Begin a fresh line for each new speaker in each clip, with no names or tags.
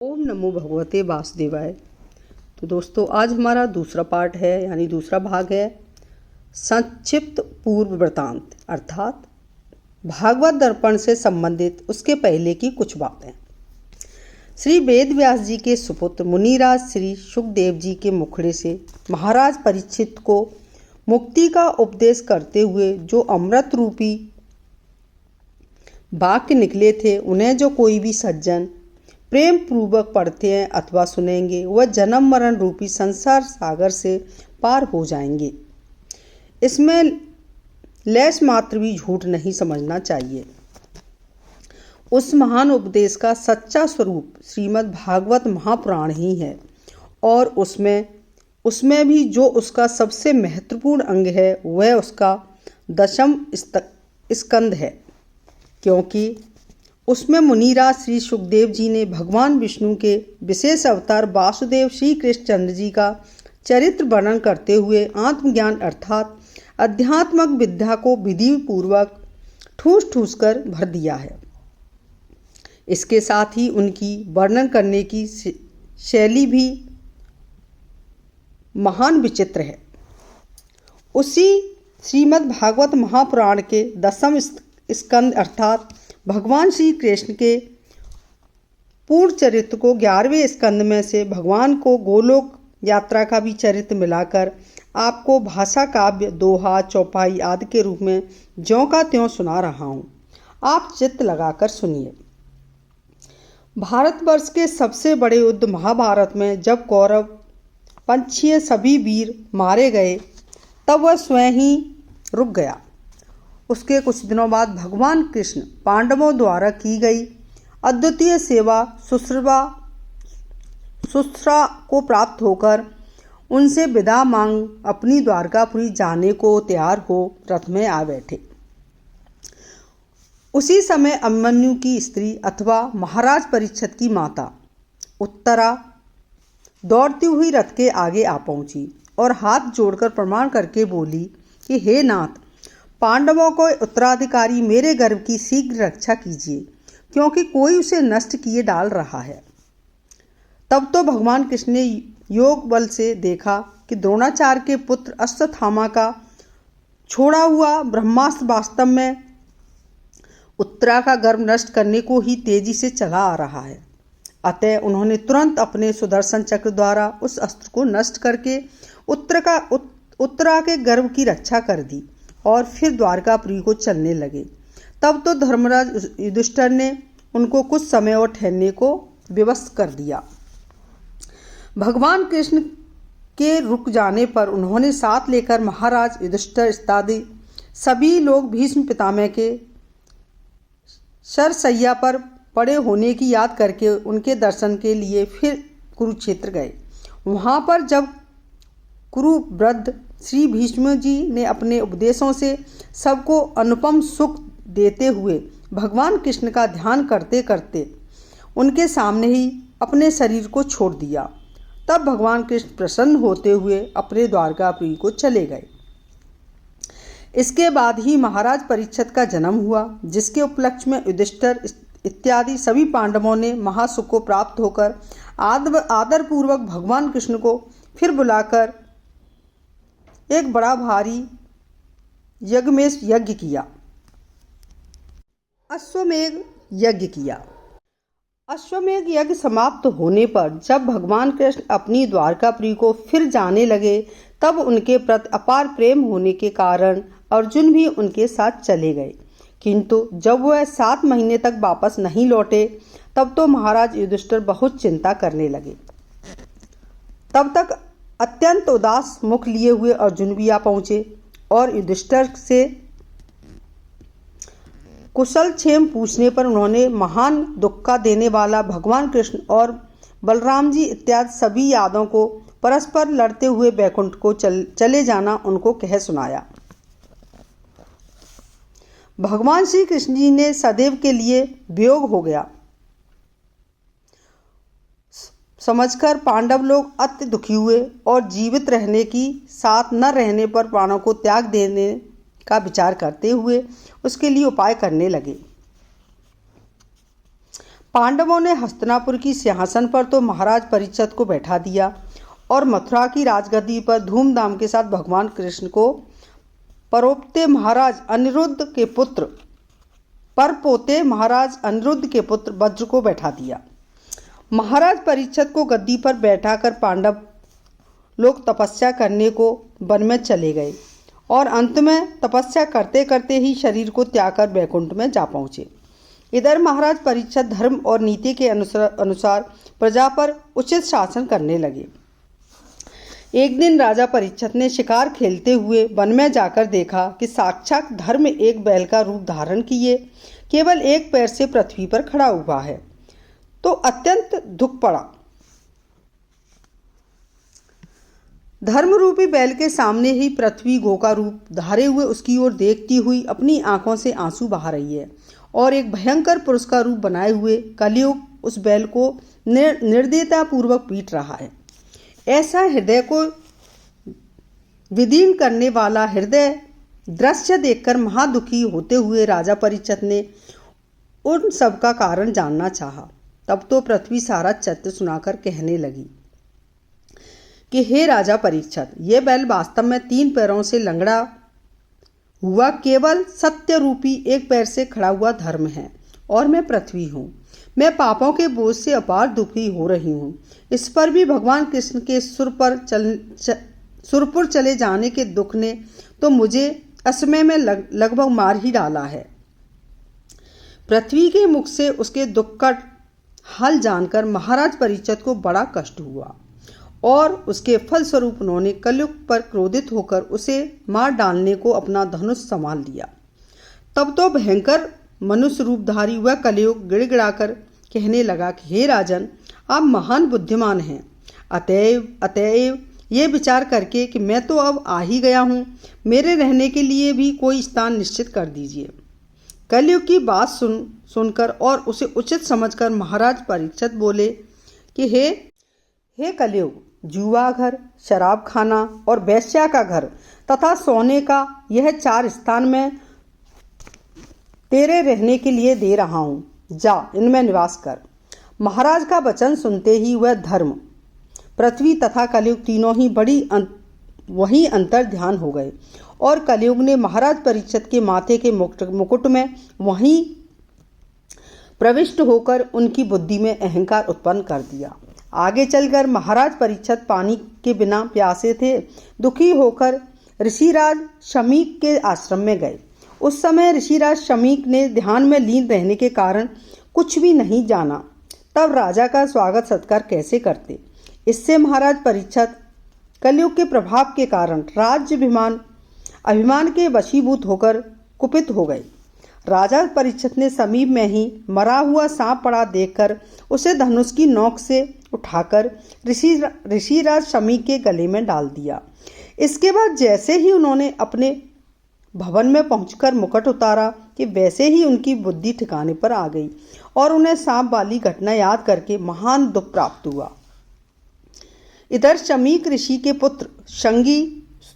ओम नमो भगवते वासुदेवाय। तो दोस्तों, आज हमारा दूसरा पार्ट है, यानी दूसरा भाग है संक्षिप्त पूर्व वृत्तांत, अर्थात भागवत दर्पण से संबंधित उसके पहले की कुछ बातें। श्री वेद व्यास जी के सुपुत्र मुनिराज श्री सुखदेव जी के मुखड़े से महाराज परीक्षित को मुक्ति का उपदेश करते हुए जो अमृत रूपी वाक्य निकले थे, उन्हें जो कोई भी सज्जन प्रेम पूर्वक पढ़ते हैं अथवा सुनेंगे, वह जन्म मरण रूपी संसार सागर से पार हो जाएंगे। इसमें लेश मात्र भी झूठ नहीं समझना चाहिए। उस महान उपदेश का सच्चा स्वरूप श्रीमद् भागवत महापुराण ही है, और उसमें भी जो उसका सबसे महत्वपूर्ण अंग है वह उसका 10वां स्कंद है, क्योंकि उसमें मुनिराज श्री सुखदेव जी ने भगवान विष्णु के विशेष अवतार वासुदेव श्री कृष्णचंद्र जी का चरित्र वर्णन करते हुए आत्मज्ञान अर्थात अध्यात्मक विद्या को विधि पूर्वक ठूस ठूस कर भर दिया है। इसके साथ ही उनकी वर्णन करने की शैली भी महान विचित्र है। उसी श्रीमद् भागवत महापुराण के 10वां स्कंद अर्थात भगवान श्री कृष्ण के पूर्ण चरित्र को 11वें स्कंद में से भगवान को गोलोक यात्रा का भी चरित्र मिलाकर आपको भाषा काव्य, दोहा, चौपाई आदि के रूप में ज्यों का त्यों सुना रहा हूँ। आप चित्त लगाकर सुनिए। भारतवर्ष के सबसे बड़े युद्ध महाभारत में जब कौरव पंक्षीय सभी वीर मारे गए, तब वह स्वयं ही रुक गया। उसके कुछ दिनों बाद भगवान कृष्ण पांडवों द्वारा की गई अद्वितीय सेवा शुश्रूषा को प्राप्त होकर उनसे विदा मांग अपनी द्वारकापुरी जाने को तैयार हो रथ में आ बैठे। उसी समय अभिमन्यु की स्त्री अथवा महाराज परीक्षित की माता उत्तरा दौड़ती हुई रथ के आगे आ पहुंची और हाथ जोड़कर प्रणाम करके बोली कि हे नाथ, पांडवों को उत्तराधिकारी मेरे गर्भ की शीघ्र रक्षा कीजिए, क्योंकि कोई उसे नष्ट किए डाल रहा है। तब तो भगवान कृष्ण ने योग बल से देखा कि द्रोणाचार्य के पुत्र अश्वत्थामा का छोड़ा हुआ ब्रह्मास्त्र वास्तव में उत्तरा का गर्भ नष्ट करने को ही तेजी से चला आ रहा है। अतः उन्होंने तुरंत अपने सुदर्शन चक्र द्वारा उस अस्त्र को नष्ट करके उत्तरा के गर्भ की रक्षा कर दी और फिर द्वारकापुरी को चलने लगे। तब तो धर्मराज युधिष्ठिर ने उनको कुछ समय और ठहरने को विवश कर दिया। भगवान कृष्ण के रुक जाने पर उन्होंने साथ लेकर महाराज युधिष्ठिर इत्यादि सभी लोग भीष्म पितामह के शरशय्या पर पड़े होने की याद करके उनके दर्शन के लिए फिर कुरुक्षेत्र गए। वहाँ पर जब कुरुवृद्ध श्री भीष्म जी ने अपने उपदेशों से सबको अनुपम सुख देते हुए भगवान कृष्ण का ध्यान करते करते उनके सामने ही अपने शरीर को छोड़ दिया। तब भगवान कृष्ण प्रसन्न होते हुए अपने द्वारकापुरी को चले गए। इसके बाद ही महाराज परीक्षित का जन्म हुआ, जिसके उपलक्ष्य में युधिष्ठिर इत्यादि सभी पांडवों ने महासुख को प्राप्त होकर आदरपूर्वक भगवान कृष्ण को फिर बुलाकर एक बड़ा भारी यज्ञमेश यज्ञ किया, अश्वमेध यज्ञ किया। अश्वमेध यज्ञ समाप्त होने पर जब भगवान कृष्ण अपनी द्वारकापुरी को फिर जाने लगे, तब उनके प्रति अपार प्रेम होने के कारण अर्जुन भी उनके साथ चले गए। किंतु जब वह 7 महीने तक वापस नहीं लौटे, तब तो महाराज युधिष्ठिर बहुत चिंता करने लगे। तब तक अत्यंत उदास मुख लिए हुए अर्जुन भी आ पहुंचे और युधिष्ठिर से कुशल क्षेम पूछने पर उन्होंने महान दुख का देने वाला भगवान कृष्ण और बलराम जी इत्यादि सभी यादों को परस्पर लड़ते हुए बैकुंठ को चले जाना उनको कह सुनाया। भगवान श्री कृष्ण जी ने सदैव के लिए वियोग हो गया समझकर पांडव लोग अति दुखी हुए और जीवित रहने की साथ न रहने पर प्राणों को त्याग देने का विचार करते हुए उसके लिए उपाय करने लगे। पांडवों ने हस्तिनापुर की सिंहासन पर तो महाराज परीक्षित को बैठा दिया और मथुरा की राजगद्दी पर धूमधाम के साथ भगवान कृष्ण को परपोते महाराज अनिरुद्ध के पुत्र वज्र को बैठा दिया। महाराज परीक्षित को गद्दी पर बैठाकर पांडव लोग तपस्या करने को वन में चले गए और अंत में तपस्या करते करते ही शरीर को त्याग कर वैकुंठ में जा पहुँचे। इधर महाराज परीक्षित धर्म और नीति के अनुसार प्रजा पर उचित शासन करने लगे। एक दिन राजा परीक्षित ने शिकार खेलते हुए वन में जाकर देखा कि साक्षात धर्म एक बैल का रूप धारण किए केवल एक पैर से पृथ्वी पर खड़ा हुआ है, तो अत्यंत दुख पड़ा। धर्मरूपी बैल के सामने ही पृथ्वी गौ का रूप धारे हुए उसकी ओर देखती हुई अपनी आंखों से आंसू बहा रही है और एक भयंकर पुरुष का रूप बनाए हुए कलयुग उस बैल को निर्दयता पूर्वक पीट रहा है। ऐसा हृदय को विदीर्ण करने वाला हृदय दृश्य देखकर महादुखी होते हुए राजा परीक्षित ने उन सब का कारण जानना चाहा। तब तो पृथ्वी सारा चरित्र सुनाकर कहने लगी कि हे राजा परीक्षित, ये बैल वास्तव में 3 पैरों से लंगड़ा हुआ केवल सत्य रूपी एक पैर से खड़ा हुआ धर्म है और मैं पृथ्वी हूँ। मैं पापों के बोझ से अपार दुखी हो रही हूँ। इस पर भी भगवान कृष्ण के सुरपुर चले जाने के दुख ने तो मुझे असमय में लगभग मार ही डाला है। पृथ्वी के मुख से उसके दुख का हाल जानकर महाराज परीक्षित को बड़ा कष्ट हुआ और उसके फलस्वरूप उन्होंने कलयुग पर क्रोधित होकर उसे मार डालने को अपना धनुष संभाल लिया। तब तो भयंकर मनुष्य रूपधारी वह कलयुग गिड़गिड़ाकर कहने लगा कि हे राजन, आप महान बुद्धिमान हैं, अतएव ये विचार करके कि मैं तो अब आ ही गया हूँ, मेरे रहने के लिए भी कोई स्थान निश्चित कर दीजिए। कलयुग की बात सुनकर और उसे उचित समझकर महाराज परीक्षित बोले कि हे कलयुग, जुआ घर, शराब खाना और वेश्या का घर तथा सोने का यह 4 स्थान में तेरे रहने के लिए दे रहा हूँ, जा इनमें निवास कर। महाराज का वचन सुनते ही वह धर्म, पृथ्वी तथा कलयुग तीनों ही वहीं अंतर ध्यान हो गए और कलयुग ने महाराज परीक्षित के माथे के मुकुट में वहीं प्रविष्ट होकर उनकी बुद्धि में अहंकार उत्पन्न कर दिया। आगे चलकर महाराज परीक्षित पानी के बिना प्यासे थे। दुखी होकर ऋषिराज शमीक के आश्रम में गए। उस समय ऋषिराज शमीक ने ध्यान में लीन रहने के कारण कुछ भी नहीं जाना, तब राजा का स्वागत सत्कार कैसे करते। इससे महाराज परीक्षित कलयुग के प्रभाव के कारण राज्य अभिमान के वशीभूत होकर कुपित हो गए। राजा परीक्षित ने समीप में ही मरा हुआ सांप पड़ा देखकर उसे धनुष की नोक से उठाकर ऋषिराज शमीक के गले में डाल दिया। इसके बाद जैसे ही उन्होंने अपने भवन में पहुंचकर मुकुट उतारा कि वैसे ही उनकी बुद्धि ठिकाने पर आ गई और उन्हें सांप वाली घटना याद करके महान दुख प्राप्त हुआ। इधर शमीक ऋषि के पुत्र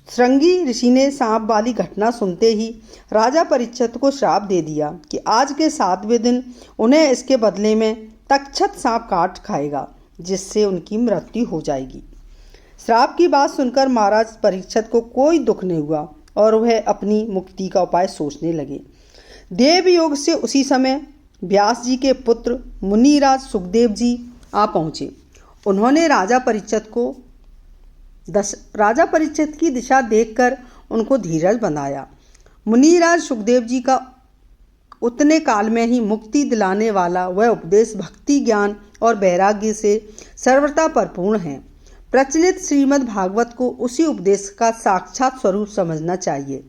श्रृंगी ऋषि ने सांप वाली घटना सुनते ही राजा परीक्षित को श्राप दे दिया कि आज के 7वें दिन उन्हें इसके बदले में तक्षक सांप काट खाएगा, जिससे उनकी मृत्यु हो जाएगी। श्राप की बात सुनकर महाराज परीक्षित को कोई दुख नहीं हुआ और वह अपनी मुक्ति का उपाय सोचने लगे। देव योग से उसी समय व्यास जी के पुत्र मुनिराज सुखदेव जी आ पहुँचे। उन्होंने राजा परीक्षित की दिशा देखकर उनको धीरज बंधाया। मुनिराज सुखदेव जी का उतने काल में ही मुक्ति दिलाने वाला वह उपदेश भक्ति, ज्ञान और वैराग्य से सर्वथा परिपूर्ण है। प्रचलित श्रीमद् भागवत को उसी उपदेश का साक्षात स्वरूप समझना चाहिए।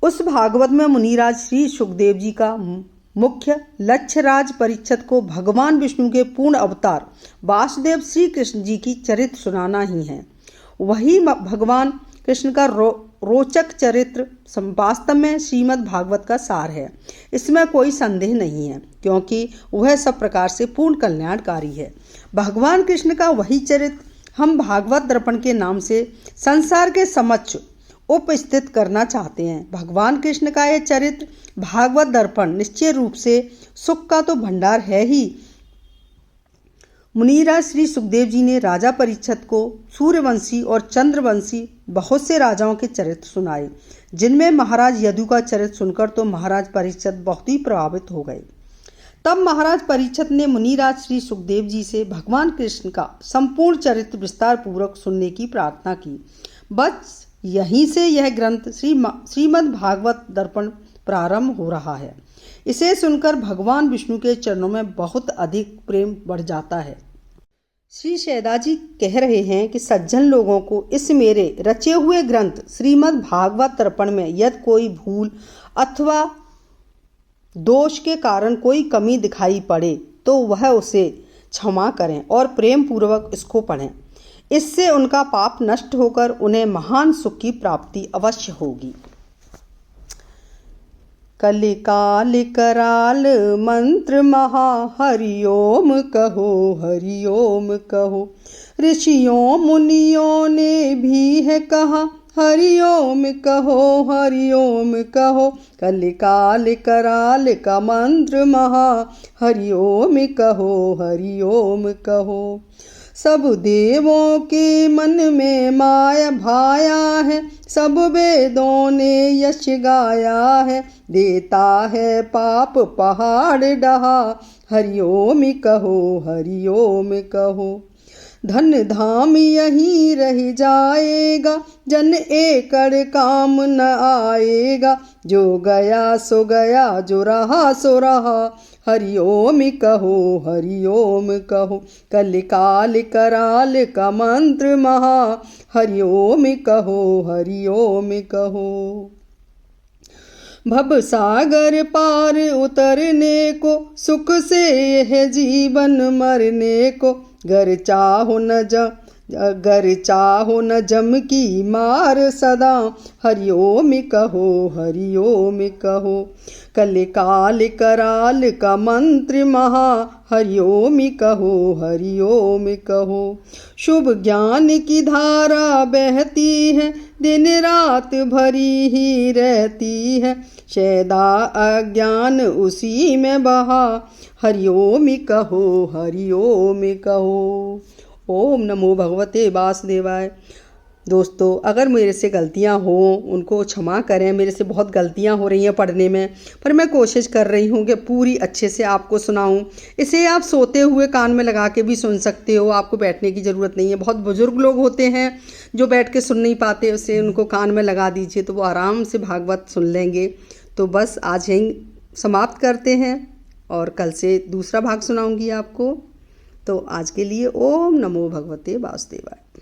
उस भागवत में मुनिराज श्री सुखदेव जी का मुख्य लक्ष्य राज परीक्षित को भगवान विष्णु के पूर्ण अवतार वासुदेव श्री कृष्ण जी की चरित्र सुनाना ही है। वही भगवान कृष्ण का रोचक चरित्र वास्तव में श्रीमद् भागवत का सार है। इसमें कोई संदेह नहीं है, क्योंकि वह सब प्रकार से पूर्ण कल्याणकारी है। भगवान कृष्ण का वही चरित्र हम भागवत दर्पण के नाम से संसार के समक्ष उपस्थित करना चाहते हैं। भगवान कृष्ण का यह चरित्र भागवत दर्पण निश्चय रूप से सुख का तो भंडार है ही। मुनिराज श्री सुखदेव जी ने राजा परीक्षित को सूर्यवंशी और चंद्रवंशी बहुत से राजाओं के चरित्र सुनाए, जिनमें महाराज यदु का चरित्र सुनकर तो महाराज परीक्षित बहुत ही प्रभावित हो गए। तब महाराज परीक्षित ने मुनिराज श्री सुखदेव जी से भगवान कृष्ण का संपूर्ण चरित्र विस्तार पूर्वक सुनने की प्रार्थना की। बस यहीं से यह ग्रंथ श्रीमद् भागवत दर्पण प्रारंभ हो रहा है। इसे सुनकर भगवान विष्णु के चरणों में बहुत अधिक प्रेम बढ़ जाता है। श्री शैदाजी कह रहे हैं कि सज्जन लोगों को इस मेरे रचे हुए ग्रंथ श्रीमद् भागवत दर्पण में यदि कोई भूल अथवा दोष के कारण कोई कमी दिखाई पड़े तो वह उसे क्षमा करें और प्रेम पूर्वक इसको पढ़ें। इससे उनका पाप नष्ट होकर उन्हें महान सुख की प्राप्ति अवश्य होगी। कलिकाल कराल मंत्र महा हरिओम कहो, हरिओम कहो। ऋषियों मुनियों ने भी है कहा, हरिओम कहो, हरिओम कहो। कलिकाल कराल का मंत्र महा हरिओम कहो, हरिओम कहो। सब देवों के मन में माया भाया है, सब वेदों ने यश गाया है। देता है पाप पहाड़ डहा, हरिओम कहो, हरिओम कहो। धन धाम यहीं रह जाएगा, जन एकड़ काम न आएगा। जो गया सो गया, जो रहा सो रहा, हरिओम कहो, हरिओम कहो। कलिकाल कराल का मंत्र महा हरिओम कहो, हरिओम कहो। भव सागर पार उतरने को, सुख से यह जीवन मरने को। गर चाहो न जम की मार सदा, हरिओम कहो, हरिओम कहो। कलिकाल कराल का मंत्र महा हरिओम कहो, हरिओम कहो। शुभ ज्ञान की धारा बहती है, दिन रात भरी ही रहती है। शैदा अज्ञान उसी में बहा, हरिओम कहो, हरिओम कहो। ओम नमो भगवते वासुदेवाय। दोस्तों, अगर मेरे से गलतियां हों उनको क्षमा करें। मेरे से बहुत गलतियां हो रही हैं पढ़ने में, पर मैं कोशिश कर रही हूं कि पूरी अच्छे से आपको सुनाऊं। इसे आप सोते हुए कान में लगा के भी सुन सकते हो, आपको बैठने की ज़रूरत नहीं है। बहुत बुजुर्ग लोग होते हैं जो बैठ के सुन नहीं पाते, उसे उनको कान में लगा दीजिए तो वो आराम से भागवत सुन लेंगे। तो बस आज यहीं समाप्त करते हैं और कल से दूसरा भाग सुनाऊंगी आपको। तो आज के लिए ओम नमो भगवते वासुदेवाय।